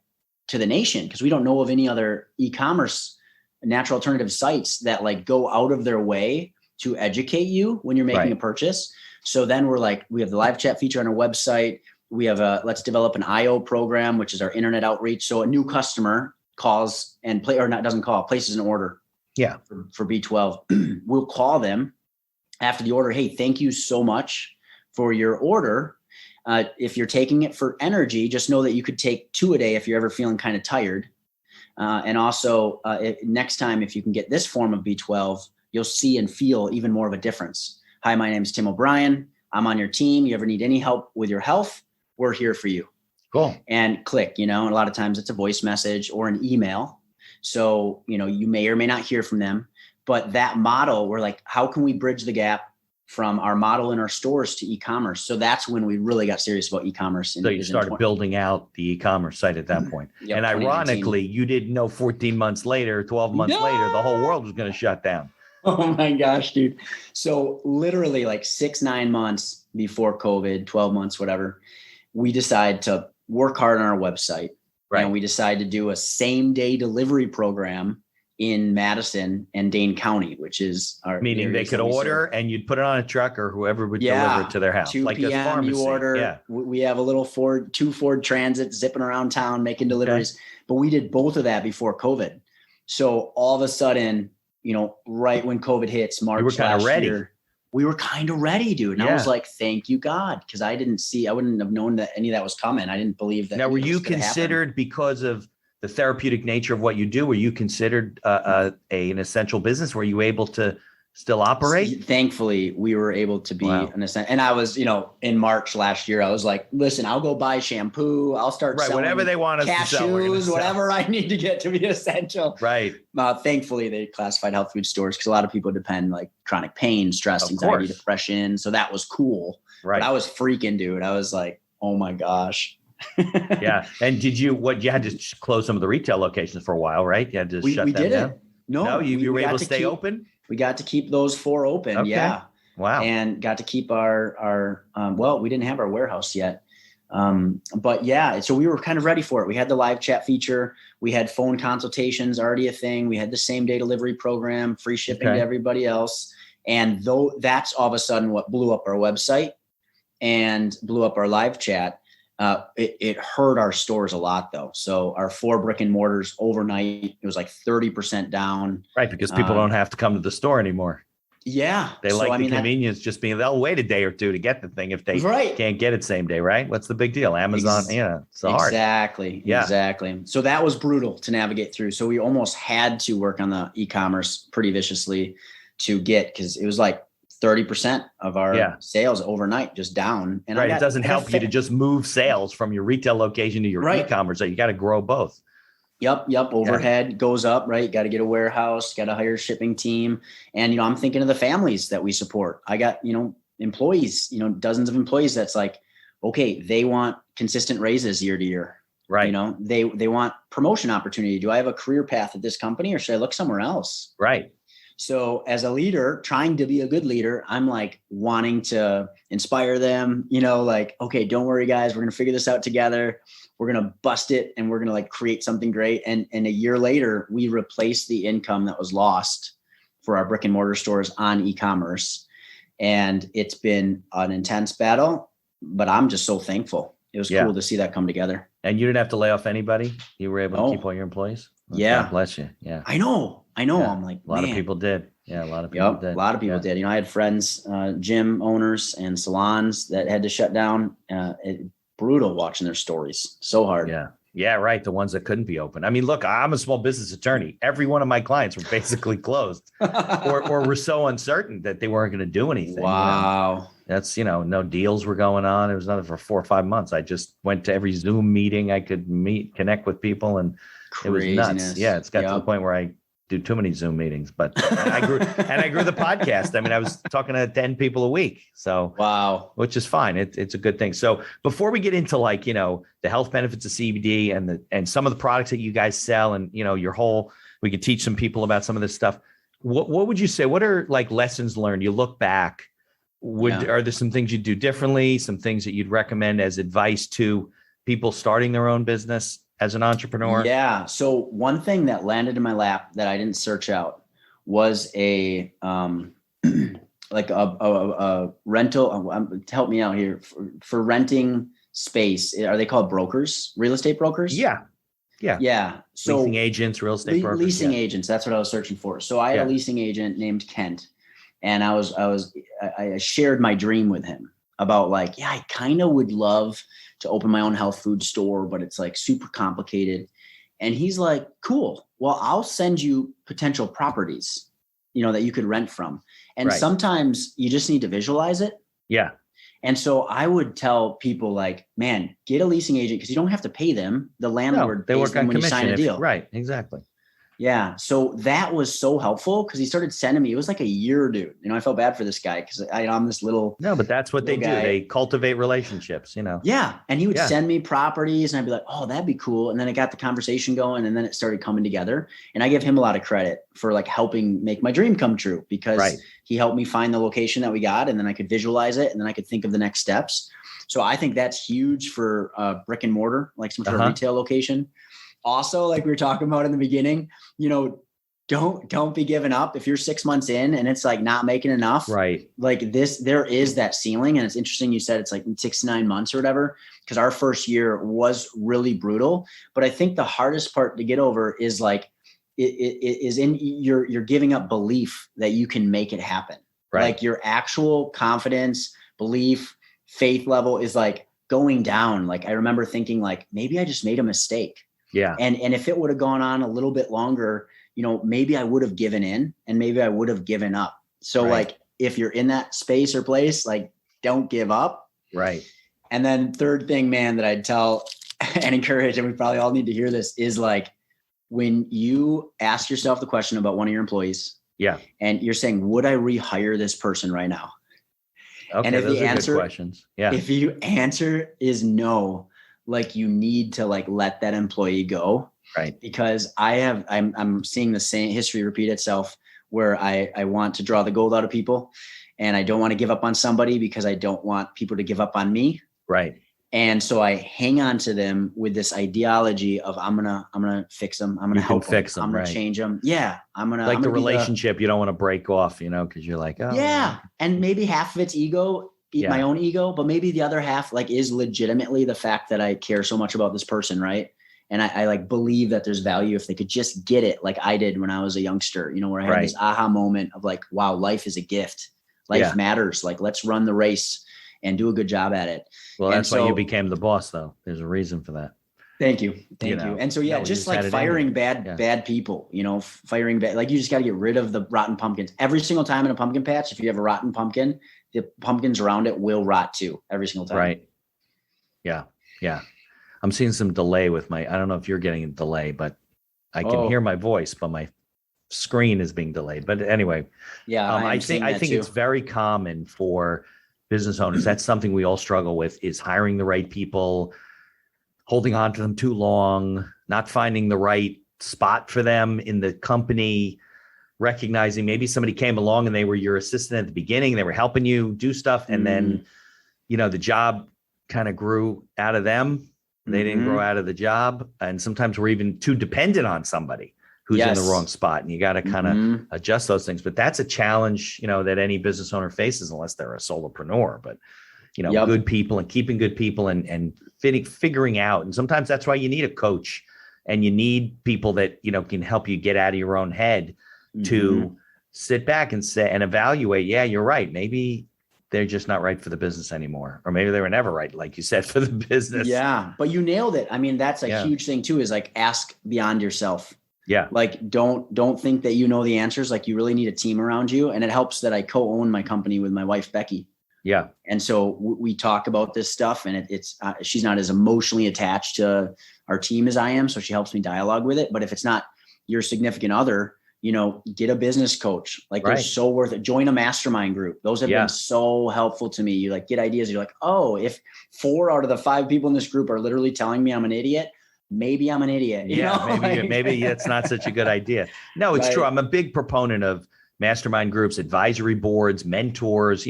to the nation, because we don't know of any other e-commerce natural alternative sites that like go out of their way to educate you when you're making a purchase. So then we're like, we have the live chat feature on our website. We have let's develop an IO program, which is our internet outreach. So a new customer calls and places an order. Yeah. For B12. We'll call them after the order. Hey, thank you so much for your order. If you're taking it for energy, just know that you could take 2 a day if you're ever feeling kind of tired. And also next time, if you can get this form of B12, you'll see and feel even more of a difference. Hi, my name is Tim O'Brien. I'm on your team. You ever need any help with your health? We're here for you. Cool. And click, and a lot of times it's a voice message or an email. So, you may or may not hear from them, but that model, we're like, how can we bridge the gap from our model in our stores to e-commerce? So that's when we really got serious about e-commerce. So you started building out the e-commerce site at that point. Yep, and ironically, you didn't know 14 months later, 12 months later, the whole world was going to shut down. Oh my gosh, dude. So literally like 6-9 months before COVID, 12 months, whatever, we decided to work hard on our website. Right. And we decided to do a same-day delivery program in Madison and Dane County, which is our meaning they could order and you'd put it on a truck, or whoever would deliver it to their house. 2 like p.m. a pharmacy. You order. Yeah. We have a little 2 Ford Transit zipping around town making deliveries, but we did both of that before COVID. So all of a sudden, right when COVID hits, March last year, we were kind of ready, dude. And I was like, thank you, God. Because I wouldn't have known that any of that was coming. I didn't believe that. Now, were you considered, because of the therapeutic nature of what you do, were you considered an essential business? Were you able to still operate? Thankfully, we were able to be an essential. And I was, in March last year, I was like, listen, I'll go buy shampoo. I'll start selling whatever they want us to sell, whatever I need to get to be essential. Right. Thankfully, they classified health food stores because a lot of people depend like chronic pain, stress, anxiety, depression. So that was cool. Right. But I was freaking, dude. I was like, oh my gosh. Yeah. And you had to close some of the retail locations for a while, right? You had to shut them down. No, you were able to stay open? We got to keep those 4 open. Okay. Yeah. Wow. And got to keep our we didn't have our warehouse yet. But yeah, so we were kind of ready for it. We had the live chat feature. We had phone consultations already a thing. We had the same day delivery program, free shipping to everybody else. And that's all of a sudden what blew up our website and blew up our live chat. It hurt our stores a lot though. So our 4 brick and mortars overnight, it was like 30% down. Right. Because people don't have to come to the store anymore. Yeah. They convenience just being, they'll wait a day or 2 to get the thing if they can't get it same day, right? What's the big deal? Amazon, it's hard. Exactly. Yeah. Exactly. So that was brutal to navigate through. So we almost had to work on the e-commerce pretty viciously to get, because it was like 30% of our sales overnight just down. And it doesn't help you to just move sales from your retail location to your e-commerce. So you got to grow both. Yep. Overhead goes up, right? Got to get a warehouse, got to hire a shipping team. And, I'm thinking of the families that we support. I got, employees, dozens of employees that's like, okay, they want consistent raises year to year. Right. You know, they want promotion opportunity. Do I have a career path at this company or should I look somewhere else? Right. So as a leader, trying to be a good leader, I'm like wanting to inspire them, you know, like, okay, don't worry guys, we're going to figure this out together. We're going to bust it and we're going to like create something great. And a year later, we replaced the income that was lost for our brick and mortar stores on e-commerce. And it's been an intense battle, but I'm just so thankful. It was cool to see that come together. And you didn't have to lay off anybody? You were able to keep all your employees? Well, yeah. God bless you. Yeah. I know. Yeah. I'm like, a lot of people did. Yeah. A lot of people did. A lot of people did. You know, I had friends, gym owners and salons that had to shut down. Brutal watching their stories. So hard. Yeah. Yeah. Right. The ones that couldn't be open. I mean, look, I'm a small business attorney. Every one of my clients were basically closed or were so uncertain that they weren't going to do anything. Wow. You know? That's, no deals were going on. It was nothing for 4 or 5 months. I just went to every Zoom meeting I could connect with people, and Craziness. It was nuts. Yeah. It's got to the point where I do too many Zoom meetings, but I grew the podcast. I mean, I was talking to 10 people a week. So, wow, which is fine. It's a good thing. So before we get into like, the health benefits of CBD and some of the products that you guys sell and, we could teach some people about some of this stuff. What would you say? What are like lessons learned? You look back, are there some things you'd do differently? Some things that you'd recommend as advice to people starting their own business as an entrepreneur? Yeah. So one thing that landed in my lap that I didn't search out was a like a rental. Help me out here for renting space. Are they called brokers? Real estate brokers? Yeah. So leasing agents, real estate brokers. Leasing agents. That's what I was searching for. So I had a leasing agent named Kent, and I shared my dream with him about like, I kind of would love to open my own health food store, but it's like super complicated. And he's like, cool. Well, I'll send you potential properties, that you could rent from. And sometimes you just need to visualize it. Yeah. And so I would tell people like, man, get a leasing agent because you don't have to pay them. The landlord they pays work them on when commission. you sign a deal. Right. Exactly. Yeah. So that was so helpful because he started sending me, it was like a year, dude. I felt bad for this guy because I'm this little. No, but that's what they do. They cultivate relationships, Yeah. And he would send me properties and I'd be like, oh, that'd be cool. And then it got the conversation going and then it started coming together. And I give him a lot of credit for like helping make my dream come true because he helped me find the location that we got and then I could visualize it and then I could think of the next steps. So I think that's huge for brick and mortar, like some sort of retail location. Also, like we were talking about in the beginning, don't be giving up if you're 6 months in and it's like not making enough. Right. Like there is that ceiling. And it's interesting. You said it's like 6 to 9 months or whatever, because our first year was really brutal. But I think the hardest part to get over is like, it is in you're giving up belief that you can make it happen. Right. Like your actual confidence, belief, faith level is like going down. Like I remember thinking like, maybe I just made a mistake. Yeah. And if it would have gone on a little bit longer, maybe I would have given in and maybe I would have given up. So like, if you're in that space or place, like don't give up. Right. And then third thing, man, that I'd tell and encourage, and we probably all need to hear this is like, when you ask yourself the question about one of your employees, and you're saying, would I rehire this person right now? Okay. And if those the are answer, good questions. Yeah. If you answer is no, like you need to like let that employee go. Right. Because I'm seeing the same history repeat itself where I want to draw the gold out of people and I don't want to give up on somebody because I don't want people to give up on me. Right. And so I hang on to them with this ideology of I'm gonna fix them. I'm gonna help fix them. I'm gonna change them. Yeah. The relationship you don't want to break off, because you're like, oh yeah. And maybe half of it's ego. My own ego, but maybe the other half like is legitimately the fact that I care so much about this person. Right. And I like believe that there's value if they could just get it. Like I did when I was a youngster, where I had this aha moment of like, wow, life is a gift. Life matters. Like, let's run the race and do a good job at it. Well, that's why you became the boss though. There's a reason for that. Thank you. Thank you. And so, just like firing bad people, firing bad, like you just got to get rid of the rotten pumpkins every single time in a pumpkin patch. If you have a rotten pumpkin, the pumpkins around it will rot too every single time. Right. Yeah. Yeah. I'm seeing some delay with I don't know if you're getting a delay, but I can hear my voice, but my screen is being delayed. But anyway, I think it's very common for business owners. That's something we all struggle with is hiring the right people, holding on to them too long, not finding the right spot for them in the company, recognizing maybe somebody came along and they were your assistant at the beginning, they were helping you do stuff. And then, the job kind of grew out of them. They didn't grow out of the job. And sometimes we're even too dependent on somebody who's in the wrong spot. And you got to kind of adjust those things. But that's a challenge, that any business owner faces unless they're a solopreneur. But, good people and keeping good people and figuring out. And sometimes that's why you need a coach and you need people that, can help you get out of your own head to sit back and say and evaluate. Yeah, you're right. Maybe they're just not right for the business anymore. Or maybe they were never right, like you said, for the business. Yeah, but you nailed it. I mean, that's a huge thing too, is like ask beyond yourself. Yeah. Like don't think that you know the answers. Like you really need a team around you. And it helps that I co-own my company with my wife, Becki. Yeah. And so we talk about this stuff, and it's she's not as emotionally attached to our team as I am. So she helps me dialogue with it. But if it's not your significant other, get a business coach. Like they're so worth it. Join a mastermind group. Those have been so helpful to me. You like get ideas. You're like, oh, if 4 out of the 5 people in this group are literally telling me I'm an idiot, maybe I'm an idiot. Maybe it's not such a good idea. No, it's true. I'm a big proponent of mastermind groups, advisory boards, mentors,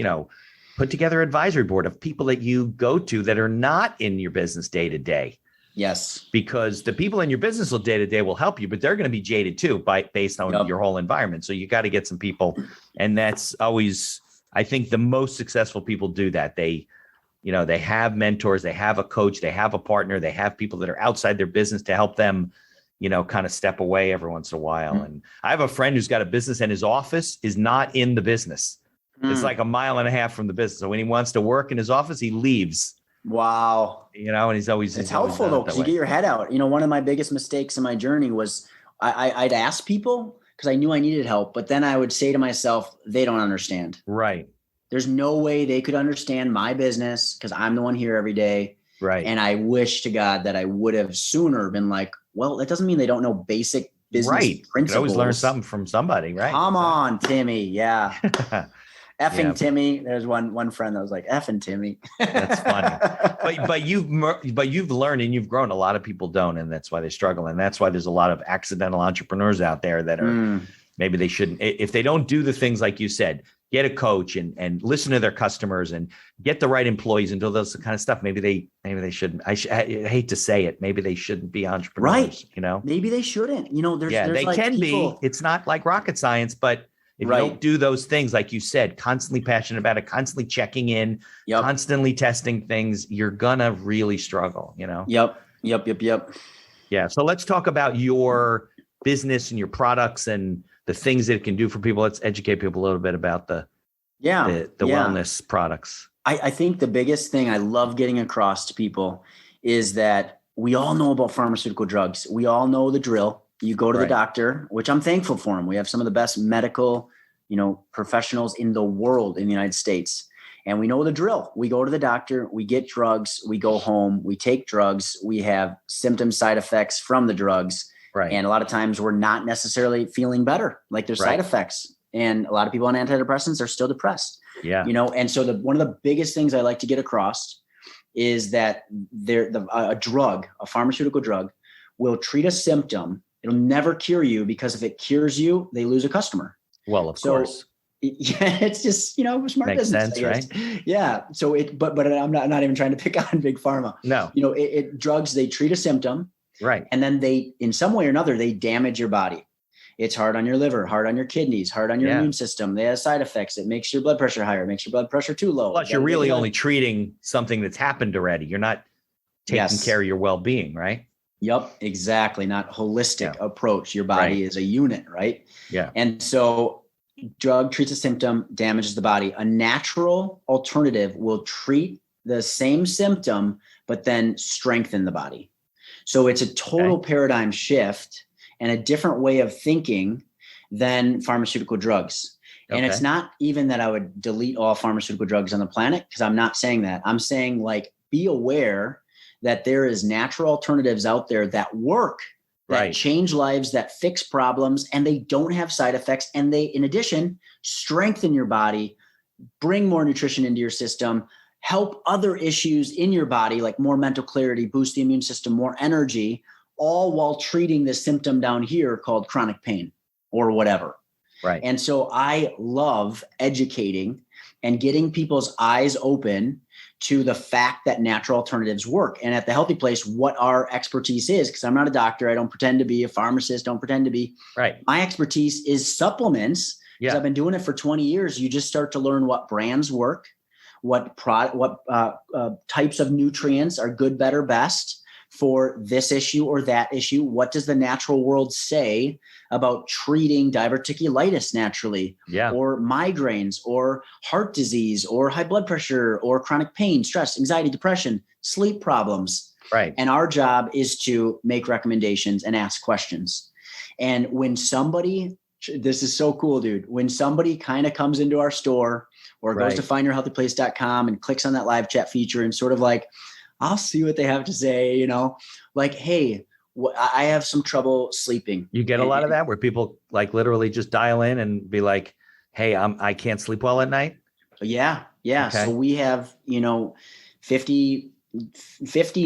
put together advisory board of people that you go to that are not in your business day to day. Yes. Because the people in your business will day to day will help you, but they're going to be jaded too based on your whole environment. So you got to get some people. And that's always, I think the most successful people do that. They have mentors, they have a coach, they have a partner, they have people that are outside their business to help them, kind of step away every once in a while. And I have a friend who's got a business and his office is not in the business. It's like a mile and a half from the business. So when he wants to work in his office, he leaves. Wow. And he's always, it's helpful though, because you get your head out. One of my biggest mistakes in my journey was I'd ask people because I knew I needed help, but then I would say to myself, they don't understand. Right. There's no way they could understand my business because I'm the one here every day. Right. And I wish to God that I would have sooner been like, well, that doesn't mean they don't know basic business principles. You always learn something from somebody, right? Come on, Timmy. Yeah. Effing Timmy. There's one friend that was like, effing Timmy. That's funny. But you've learned and you've grown. A lot of people don't, and that's why they struggle. And that's why there's a lot of accidental entrepreneurs out there that are maybe they shouldn't. If they don't do the things like you said, get a coach and listen to their customers and get the right employees and do those kind of stuff. Maybe they shouldn't. I hate to say it. Maybe they shouldn't be entrepreneurs. Right. Maybe they shouldn't. There's they like can people. be. It's not like rocket science, but if you don't do those things, like you said, constantly passionate about it, constantly checking in, constantly testing things, you're gonna really struggle, Yep. Yeah. So let's talk about your business and your products and the things that it can do for people. Let's educate people a little bit about the wellness products. I think the biggest thing I love getting across to people is that we all know about pharmaceutical drugs. We all know the drill. You go to the doctor, which I'm thankful for them. We have some of the best medical, professionals in the world in the United States. And we know the drill. We go to the doctor, we get drugs, we go home, we take drugs, we have symptom side effects from the drugs. Right. And a lot of times we're not necessarily feeling better. Like there's side effects. And a lot of people on antidepressants are still depressed. Yeah. And so one of the biggest things I like to get across is that a pharmaceutical drug will treat a symptom. It'll never cure you, because if it cures you, they lose a customer. Well, of course. Yeah, it's just, smart Makes business. Sense, right? Yeah. So but I'm not even trying to pick on big pharma. No. Drugs, they treat a symptom. Right. And then they, in some way or another, they damage your body. It's hard on your liver, hard on your kidneys, hard on your immune system. They have side effects. It makes your blood pressure higher, makes your blood pressure too low. Plus, you're really only treating something that's happened already. You're not taking care of your well-being, right? Yep, exactly. Not holistic approach. Your body is a unit, right? Yeah. And so drug treats a symptom, damages the body. A natural alternative will treat the same symptom, but then strengthen the body. So it's a total paradigm shift and a different way of thinking than pharmaceutical drugs. And it's not even that I would delete all pharmaceutical drugs on the planet, because I'm not saying that. I'm saying, like, be aware that there is natural alternatives out there that work, that change lives, that fix problems, and they don't have side effects. And they, in addition, strengthen your body, bring more nutrition into your system, help other issues in your body, like more mental clarity, boost the immune system, more energy, all while treating the symptom down here called chronic pain or whatever. Right. And so I love educating and getting people's eyes open to the fact that natural alternatives work. And at the Healthy Place, what our expertise is, because I'm not a doctor, I don't pretend to be a pharmacist, don't pretend to be. Right. My expertise is supplements, because I've been doing it for 20 years. You just start to learn what brands work, what types of nutrients are good, better, best for this issue or that issue. What does the natural world say about treating diverticulitis naturally, or migraines, or heart disease, or high blood pressure, or chronic pain, stress, anxiety, depression, sleep problems. Right. And our job is to make recommendations and ask questions. And when somebody, this is so cool, dude, when somebody kind of comes into our store or goes to findyourhealthyplace.com and clicks on that live chat feature and sort of like, I'll see what they have to say, you know, like, hey, I have some trouble sleeping. You get a lot of that where people like literally just dial in and be like, hey, I can't sleep well at night. Yeah. Yeah. Okay. So we have, 50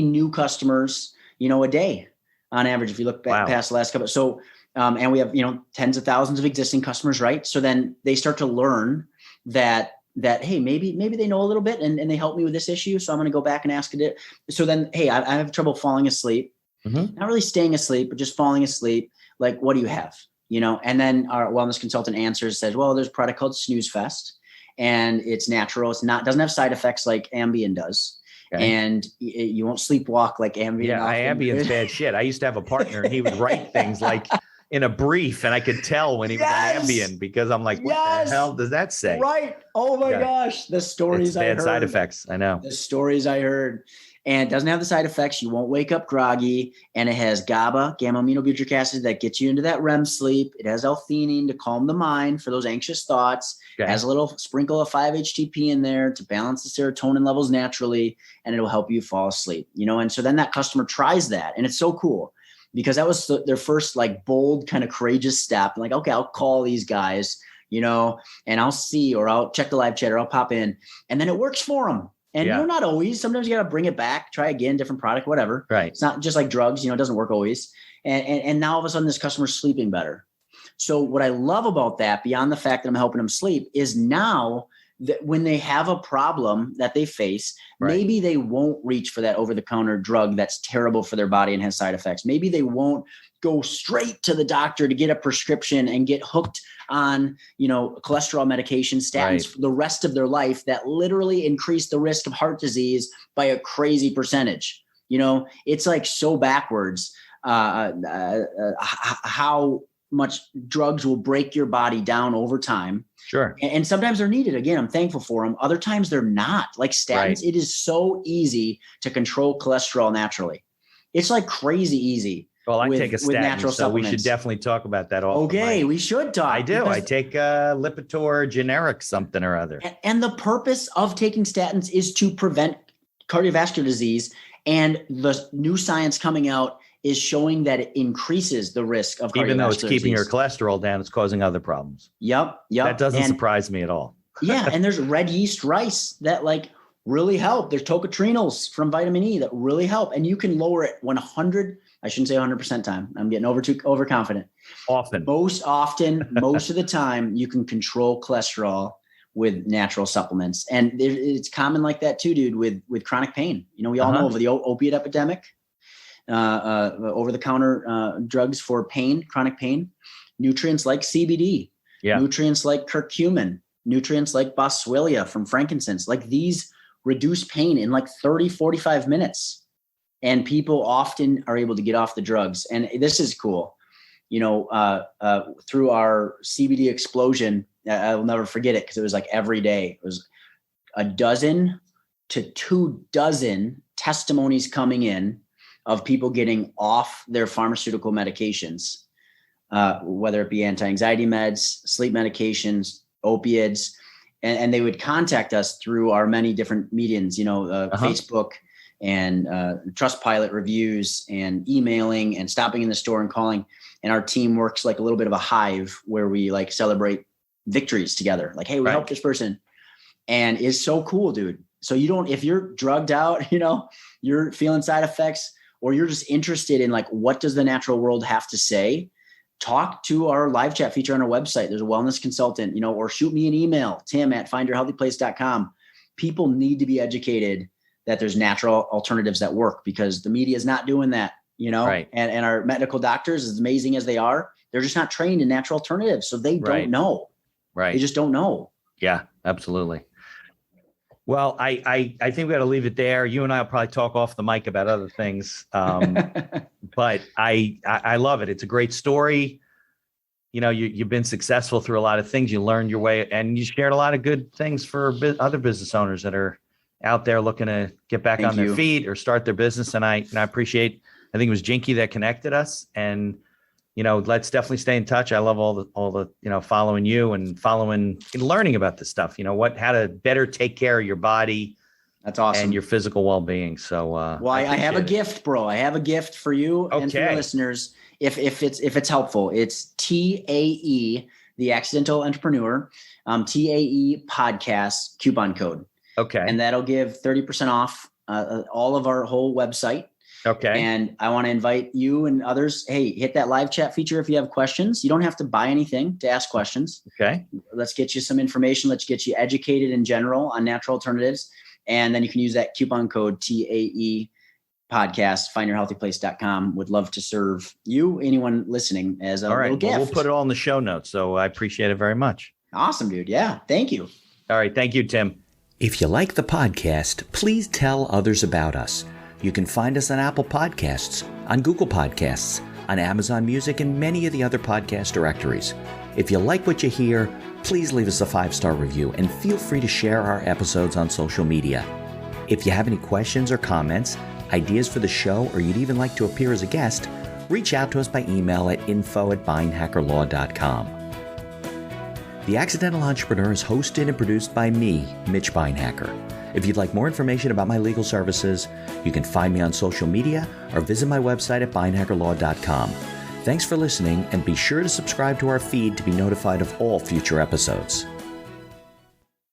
new customers, a day on average, if you look back past the last couple. So, and we have, tens of thousands of existing customers, right? So then they start to learn that, hey, maybe they know a little bit and they help me with this issue. So I'm going to go back and ask it. So then, hey, I have trouble falling asleep, not really staying asleep, but just falling asleep. Like, what do you have? And then our wellness consultant answers, says, well, there's a product called Snooze Fest and it's natural. Doesn't have side effects like Ambien does. Okay. And you won't sleepwalk like Ambien. Yeah, Ambien's bad shit. I used to have a partner and he would write things like in a brief, and I could tell when he was on Ambien because I'm like, what the hell does that say? Right. Oh my gosh. The stories I heard. Bad side effects. I know. The stories I heard. And it doesn't have the side effects. You won't wake up groggy. And it has GABA, gamma-aminobutyric acid, that gets you into that REM sleep. It has L-theanine to calm the mind for those anxious thoughts. Okay. It has a little sprinkle of 5-HTP in there to balance the serotonin levels naturally, and it'll help you fall asleep. And so then that customer tries that, and it's so cool because that was their first like bold kind of courageous step. Like, okay, I'll call these guys, and I'll see, or I'll check the live chat, or I'll pop in, and then it works for them. And not always. Sometimes you got to bring it back, try again, different product, whatever. Right. It's not just like drugs, it doesn't work always. And now all of a sudden this customer's sleeping better. So what I love about that, beyond the fact that I'm helping them sleep, is now that when they have a problem that they face, maybe they won't reach for that over-the-counter drug that's terrible for their body and has side effects. Maybe they won't go straight to the doctor to get a prescription and get hooked on, cholesterol medication, statins for the rest of their life that literally increase the risk of heart disease by a crazy percentage. It's like so backwards how much drugs will break your body down over time. Sure. And sometimes they're needed. Again, I'm thankful for them. Other times they're not. Like statins, it is so easy to control cholesterol naturally. It's like crazy easy. Well, I take a statin, so we should definitely talk about that. Okay, we should talk. I do. I take Lipitor generic something or other. And the purpose of taking statins is to prevent cardiovascular disease. And the new science coming out is showing that it increases the risk of cardiovascular disease. Even though it's keeping your cholesterol down, it's causing other problems. Yep. That doesn't surprise me at all. Yeah, and there's red yeast rice that really help. There's tocotrienols from vitamin E that really help. And you can lower it 100, I shouldn't say 100% time. I'm getting overconfident. Most of the time, you can control cholesterol with natural supplements. And it's common like that too, dude, with chronic pain. We all know over the opiate epidemic, over-the-counter drugs for pain, chronic pain, nutrients like CBD, nutrients like curcumin, nutrients like boswellia from frankincense, like these reduce pain in like 30, 45 minutes. And people often are able to get off the drugs. And this is cool. Through our CBD explosion, I will never forget it because it was like every day. It was a dozen to 24 testimonies coming in of people getting off their pharmaceutical medications, whether it be anti-anxiety meds, sleep medications, opiates. And they would contact us through our many different mediums, Facebook and Trustpilot reviews and emailing and stopping in the store and calling. And our team works like a little bit of a hive where we celebrate victories together. Like, hey, we helped this person. And it's so cool, dude. So if you're drugged out, you're feeling side effects, or you're just interested in like, what does the natural world have to say? Talk to our live chat feature on our website. There's a wellness consultant, or shoot me an email, tim@findyourhealthyplace.com. People need to be educated that there's natural alternatives that work, because the media is not doing that, Right. And our medical doctors, as amazing as they are, they're just not trained in natural alternatives. So they don't know. Right. They just don't know. Yeah, absolutely. Well, I think we got to leave it there. You and I will probably talk off the mic about other things. But I love it. It's a great story. You've been successful through a lot of things. You learned your way, and you shared a lot of good things for other business owners that are out there looking to get back on their feet or start their business. And I appreciate, I think it was Jinky that connected us, and, let's definitely stay in touch. I love all the, following you and learning about this stuff, how to better take care of your body. That's awesome. And your physical well-being. So, well, I have a gift, bro. I have a gift for you and for your listeners. If it's helpful, it's TAE, the Accidental Entrepreneur, TAE podcast coupon code. Okay. And that'll give 30% off all of our whole website. Okay. And I want to invite you and others. Hey, hit that live chat feature if you have questions. You don't have to buy anything to ask questions. Okay. Let's get you some information. Let's get you educated in general on natural alternatives. And then you can use that coupon code TAE podcast, findyourhealthyplace.com. Would love to serve you, anyone listening, as a little gift. Well, we'll put it all in the show notes. So I appreciate it very much. Awesome, dude. Yeah. Thank you. All right. Thank you, Tim. If you like the podcast, please tell others about us. You can find us on Apple Podcasts, on Google Podcasts, on Amazon Music, and many of the other podcast directories. If you like what you hear, please leave us a 5-star review and feel free to share our episodes on social media. If you have any questions or comments, ideas for the show, or you'd even like to appear as a guest, reach out to us by email at info@beinhackerlaw.com. The Accidental Entrepreneur is hosted and produced by me, Mitch Beinhacker. If you'd like more information about my legal services, you can find me on social media or visit my website at beinhackerlaw.com. Thanks for listening, and be sure to subscribe to our feed to be notified of all future episodes.